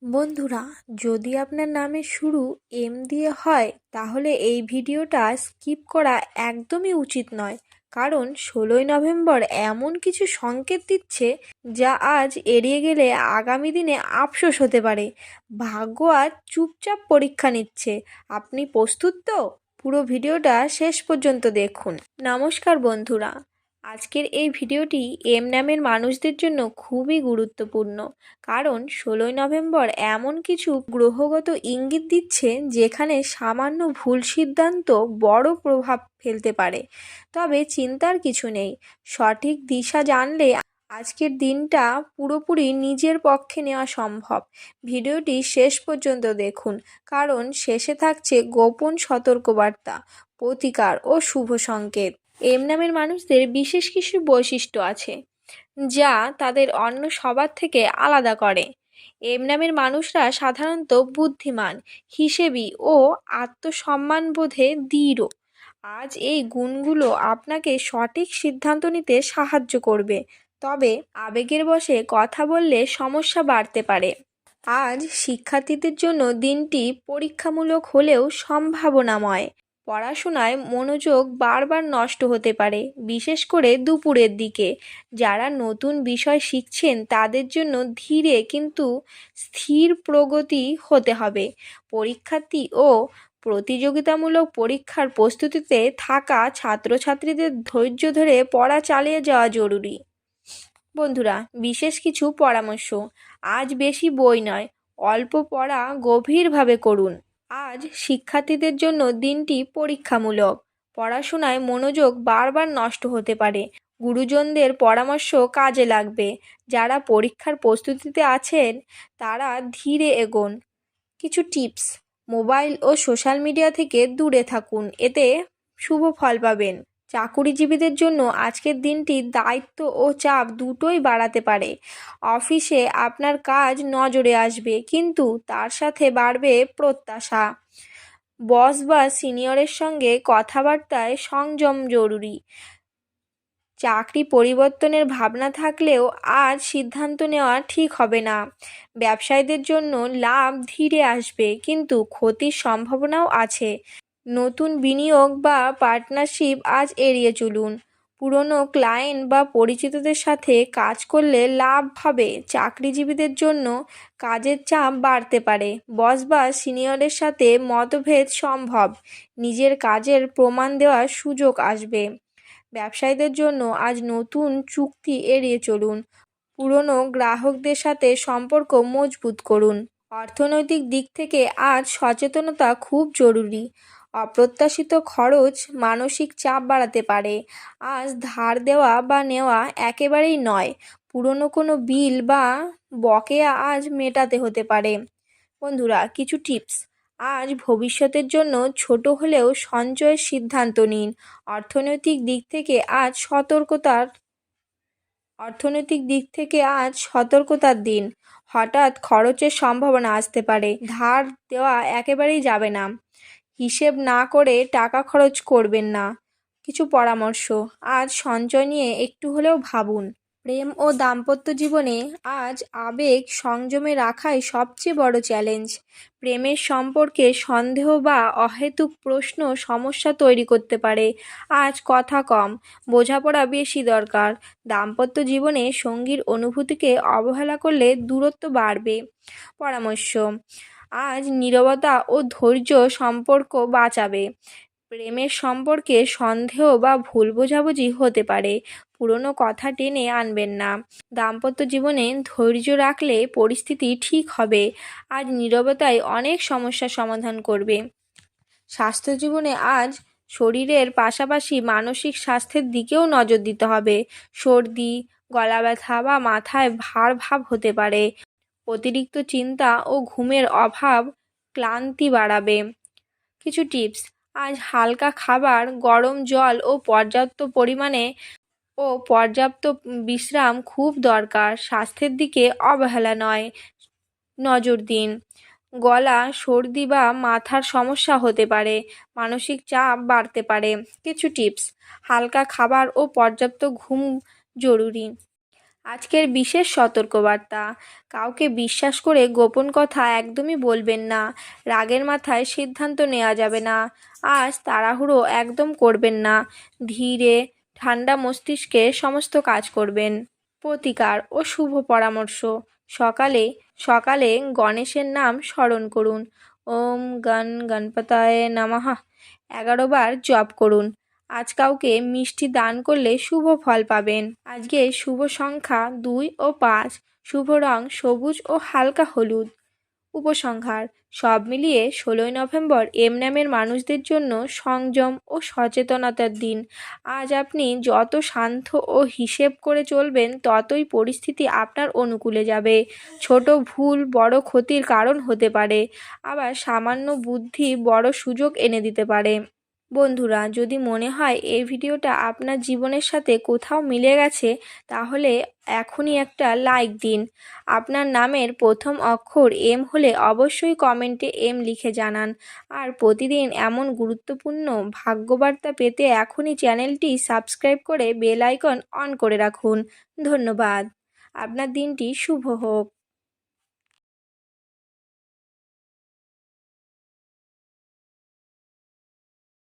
বন্ধুরা, যদি আপনার নামের শুরু এম দিয়ে হয় তাহলে এই ভিডিওটা স্কিপ করা একদমই উচিত নয়। কারণ 16ই নভেম্বর এমন কিছু সংকেত দিচ্ছে যা আজ এড়িয়ে গেলে আগামী দিনে আফসোস হতে পারে। ভাগ্য আজ চুপচাপ পরীক্ষা নিচ্ছে। আপনি প্রস্তুত তো? পুরো ভিডিওটা শেষ পর্যন্ত দেখুন। নমস্কার বন্ধুরা, আজকের এই ভিডিওটি এম নামের মানুষদের জন্য খুবই গুরুত্বপূর্ণ। কারণ 16ই নভেম্বর এমন কিছু গ্রহগত ইঙ্গিত দিচ্ছে যেখানে সামান্য ভুল সিদ্ধান্ত বড় প্রভাব ফেলতে পারে। তবে চিন্তার কিছু নেই, সঠিক দিশা জানলে আজকের দিনটা পুরোপুরি নিজের পক্ষে নেওয়া সম্ভব। ভিডিওটি শেষ পর্যন্ত দেখুন, কারণ শেষে থাকছে গোপন সতর্কবার্তা, প্রতিকার ও শুভ সংকেত। এম নামের মানুষদের বিশেষ কিছু বৈশিষ্ট্য আছে যা তাদের অন্য সবার থেকে আলাদা করে। এম নামের মানুষরা সাধারণত বুদ্ধিমান, হিসেবি ও আত্মসম্মানবোধে দৃঢ়। আজ এই গুণগুলো আপনাকে সঠিক সিদ্ধান্ত নিতে সাহায্য করবে। তবে আবেগের বশে কথা বললে সমস্যা বাড়তে পারে। আজ শিক্ষার্থীদের জন্য দিনটি পরীক্ষামূলক হলেও সম্ভাবনাময়। পড়াশোনায় মনোযোগ বারবার নষ্ট হতে পারে, বিশেষ করে দুপুরের দিকে। যারা নতুন বিষয় শিখছেন তাদের জন্য ধীরে কিন্তু স্থির প্রগতি হতে হবে। পরীক্ষার্থী ও প্রতিযোগিতামূলক পরীক্ষার প্রস্তুতিতে থাকা ছাত্রছাত্রীদের ধৈর্য ধরে পড়া চালিয়ে যাওয়া জরুরি। বন্ধুরা, বিশেষ কিছু পরামর্শ। আজ বেশি বই নয়, অল্প পড়া গভীরভাবে করুন। আজ শিক্ষার্থীদের জন্য দিনটি পরীক্ষামূলক। পড়াশোনায় মনোযোগ বারবার নষ্ট হতে পারে। গুরুজনদের পরামর্শ কাজে লাগবে। যারা পরীক্ষার প্রস্তুতিতে আছেন তারা ধীরে এগোন। কিছু টিপস: মোবাইল ও সোশ্যাল মিডিয়া থেকে দূরে থাকুন, এতে শুভ ফল পাবেন। চাকুরিজীবীদের জন্য আজকের দিনটি দায়িত্ব ও চাপ দুটোই বাড়াতে পারে। অফিসে আপনার কাজ নজরে আসবে, কিন্তু তার সাথে বাড়বে প্রত্যাশা। বস বা সিনিয়রের সঙ্গে কথাবার্তায় সংযম জরুরি। চাকরি পরিবর্তনের ভাবনা থাকলেও আজ সিদ্ধান্ত নেওয়া ঠিক হবে না। ব্যবসায়ীদের জন্য লাভ ধীরে আসবে, কিন্তু ক্ষতির সম্ভাবনাও আছে। নতুন বিনিয়োগ বা পার্টনারশিপ আজ এড়িয়ে চলুন। পুরনো ক্লায়েন্ট বা পরিচিতদের সাথে কাজ করলে লাভ হবে। চাকরিজীবীদের জন্য কাজের চাপ বাড়তে পারে। বস বা সিনিয়রের সাথে মতভেদ সম্ভব। নিজের কাজের প্রমাণ দেওয়ার সুযোগ আসবে। ব্যবসায়ীদের জন্য আজ নতুন চুক্তি এড়িয়ে চলুন। পুরনো গ্রাহকদের সাথে সম্পর্ক মজবুত করুন। অর্থনৈতিক দিক থেকে আজ সচেতনতা খুব জরুরি। অপ্রত্যাশিত খরচ মানসিক চাপ বাড়াতে পারে। আজ ধার দেওয়া বা নেওয়া একেবারেই নয়। পুরনো কোনো বিল বা বকেয়া আজ মেটাতে হতে পারে। বন্ধুরা, কিছু টিপস: আজ ভবিষ্যতের জন্য ছোট হলেও সঞ্চয়ের সিদ্ধান্ত নিন। অর্থনৈতিক দিক থেকে আজ সতর্কতার দিন। হঠাৎ খরচের সম্ভাবনা আসতে পারে। ধার দেওয়া একেবারেই যাবে না। হিসেব না করে টাকা খরচ করবেন না। কিছু পরামর্শ: আজ সঞ্চয় নিয়ে একটু হলেও ভাবুন। প্রেম ও দাম্পত্য জীবনে আজ আবেগ সংযমে রাখাই সবচেয়ে বড় চ্যালেঞ্জ। প্রেমের সম্পর্কে সন্দেহ বা অহেতুক প্রশ্ন সমস্যা তৈরি করতে পারে। আজ কথা কম, বোঝাপড়া বেশি দরকার। দাম্পত্য জীবনে সঙ্গীর অনুভূতিকে অবহেলা করলে দূরত্ব বাড়বে। পরামর্শ: আজ নীরবতা ও ধৈর্য সম্পর্ক বাঁচাবে। প্রেমের সম্পর্কে সন্দেহ বা ভুল বোঝাবুঝি হতে পারে। পুরনো কথা টেনে আনবেন না। দাম্পত্য জীবনে ধৈর্য রাখলে পরিস্থিতি ঠিক হবে। আজ নীরবতাই অনেক সমস্যার সমাধান করবে। স্বাস্থ্য জীবনে আজ শরীরের পাশাপাশি মানসিক স্বাস্থ্যের দিকেও নজর দিতে হবে। সর্দি, গলা ব্যথা বা মাথায় ভার ভাব হতে পারে। অতিরিক্ত চিন্তা ও ঘুমের অভাব ক্লান্তি বাড়াবে। কিছু টিপস: আজ হালকা খাবার, গরম জল ও পর্যাপ্ত বিশ্রাম খুব দরকার। স্বাস্থ্যের দিকে অবহেলা নয়, নজর দিন। গলা, সর্দি বা মাথার সমস্যা হতে পারে। মানসিক চাপ বাড়তে পারে। কিছু টিপস: হালকা খাবার ও পর্যাপ্ত ঘুম জরুরি। আজকের বিশেষ সতর্কবার্তা, কাউকে বিশ্বাস করে গোপন কথা একদমই বলবেন না। রাগের মাথায় সিদ্ধান্ত নেওয়া যাবে না। আজ তাড়াহুড়ো একদম করবেন না। ধীরে ঠান্ডা মস্তিষ্কে সমস্ত কাজ করবেন। প্রতিকার ও শুভ পরামর্শ। সকালে সকালে গণেশের নাম স্মরণ করুন। ওম গণপতায় নমঃ 11 বার জপ করুন। আজ কাউকে মিষ্টি দান করলে শুভ ফল পাবেন। আজকে শুভ সংখ্যা 2 ও 5। শুভ রং সবুজ ও হালকা হলুদ। উপসংহার, সব মিলিয়ে 16ই নভেম্বর এম নামের মানুষদের জন্য সংযম ও সচেতনতার দিন। আজ আপনি যত শান্ত ও হিসেব করে চলবেন, ততই পরিস্থিতি আপনার অনুকূলে যাবে। ছোট ভুল বড় ক্ষতির কারণ হতে পারে, আবার সামান্য বুদ্ধি বড় সুযোগ এনে দিতে পারে। বন্ধুরা, যদি মনে হয় এই ভিডিওটা আপনার জীবনের সাথে কোথাও মিলে গেছে, তাহলে এখনই একটা লাইক দিন। আপনার নামের প্রথম অক্ষর এম হলে অবশ্যই কমেন্টে এম লিখে জানান। আর প্রতিদিন এমন গুরুত্বপূর্ণ ভাগ্যবার্তা পেতে এখনই চ্যানেলটি সাবস্ক্রাইব করে বেল আইকন অন করে রাখুন। ধন্যবাদ। আপনার দিনটি শুভ হোক।